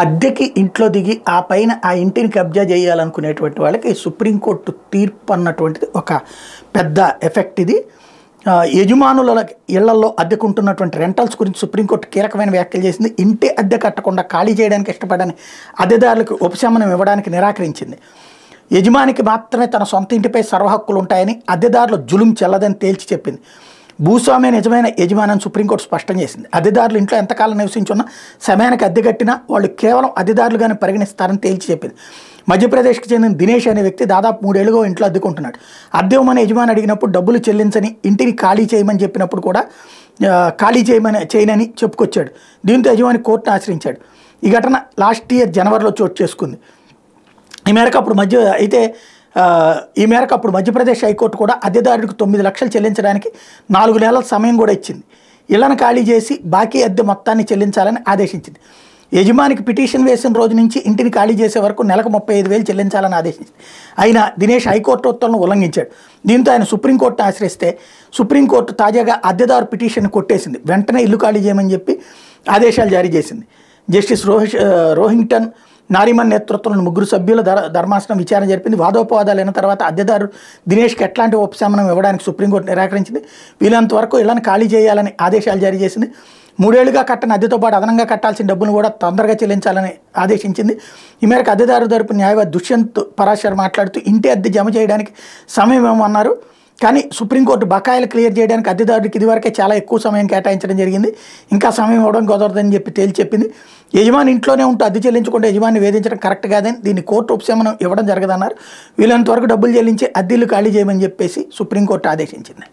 అద్దెకి ఇంట్లో దిగి ఆ పైన ఆ ఇంటిని కబ్జా చేయాలనుకునేటువంటి వాళ్ళకి సుప్రీంకోర్టు తీర్పు అన్నటువంటిది ఒక పెద్ద ఎఫెక్ట్ ఇది. యజమానుల ఇళ్లలో అద్దెకుంటున్నటువంటి రెంటల్స్ గురించి సుప్రీంకోర్టు కీలకమైన వ్యాఖ్యలు చేసింది. ఇంటి అద్దె కట్టకుండా ఖాళీ చేయడానికి ఇష్టపడని అద్దెదారులకు ఉపశమనం ఇవ్వడానికి నిరాకరించింది. యజమానికి మాత్రమే తన సొంత ఇంటిపై సర్వహక్కులు ఉంటాయని, అద్దెదారులు జులుం చెల్లదని తేల్చి చెప్పింది. భూస్వామ్య నిజమైన యజమాని సుప్రీంకోర్టు స్పష్టం చేసింది. అద్దెదారులు ఇంట్లో ఎంతకాలం నివసించున్నా సమయానికి అద్దె కట్టినా వాళ్ళు కేవలం అద్దెదారులుగానే పరిగణిస్తారని తేల్చి చెప్పింది. మధ్యప్రదేశ్కి చెందిన దినేష్ అనే వ్యక్తి దాదాపు 3 ఏళ్లుగా ఇంట్లో అద్దెకుంటున్నాడు. అద్దె ఇవ్వమని యజమాని అడిగినప్పుడు డబ్బులు చెల్లించని, ఇంటిని ఖాళీ చేయమని చెప్పినప్పుడు కూడా ఖాళీ చేయనని చెప్పుకొచ్చాడు. దీంతో యజమాని కోర్టును ఆశ్రయించాడు. ఈ ఘటన లాస్ట్ ఇయర్ జనవరిలో చోటు చేసుకుంది. ఈ మేరకు అప్పుడు మధ్యప్రదేశ్ హైకోర్టు కూడా అద్దెదారుడికి 9 లక్షలు చెల్లించడానికి 4 నెలల సమయం కూడా ఇచ్చింది. ఇళ్లను ఖాళీ చేసి బాకీ అద్దె మొత్తాన్ని చెల్లించాలని ఆదేశించింది. యజమానికి పిటిషన్ వేసిన రోజు నుంచి ఇంటిని ఖాళీ చేసే వరకు నెలకు 35,000 చెల్లించాలని ఆదేశించింది. అయినా దినేష్ హైకోర్టు ఉత్తర్వులను ఉల్లంఘించాడు. దీంతో ఆయన సుప్రీంకోర్టును ఆశ్రయిస్తే సుప్రీంకోర్టు తాజాగా అద్దెదారు పిటిషన్ కొట్టేసింది. వెంటనే ఇల్లు ఖాళీ చేయమని చెప్పి ఆదేశాలు జారీ చేసింది. జస్టిస్ రోహింగ్టన్ నారిమన్ నేతృత్వంలోని 3 సభ్యుల ధర్మాసనం విచారణ జరిపింది. వాదోపవాదాలు అయిన తర్వాత అద్దెదారు దినేష్కి ఎట్లాంటి ఉపశమనం ఇవ్వడానికి సుప్రీంకోర్టు నిరాకరించింది. వీలంత వరకు ఇళ్లను ఖాళీ చేయాలని ఆదేశాలు జారీ చేసింది. 3 ఏళ్లుగా కట్టిన అద్దెతో పాటు అదనంగా కట్టాల్సిన డబ్బును కూడా తొందరగా చెల్లించాలని ఆదేశించింది. ఈ మేరకు అద్దెదారు తరపు న్యాయవాది దుష్యంత్ పరాశర్ మాట్లాడుతూ ఇంటి అద్దె జమ చేయడానికి సమయం ఏమన్నారు, కానీ సుప్రీంకోర్టు బకాయిలు క్లియర్ చేయడానికి అద్దెదారుడికి ఇదివరకే చాలా ఎక్కువ సమయం కేటాయించడం జరిగింది. ఇంకా సమయం ఇవ్వడం కుదరదని చెప్పి తేల్చి చెప్పింది. యజమాని ఇంట్లోనే ఉంటూ అద్దె చెల్లించకుండా యజమాని వేధించడం కరెక్ట్ కాదని, దీన్ని కోర్టు ఉపశమనం ఇవ్వడం జరగదన్నారు. వీళ్ళంత వరకు డబ్బులు చెల్లించి అద్దెలు ఖాళీ చేయమని చెప్పేసి సుప్రీంకోర్టు ఆదేశించింది.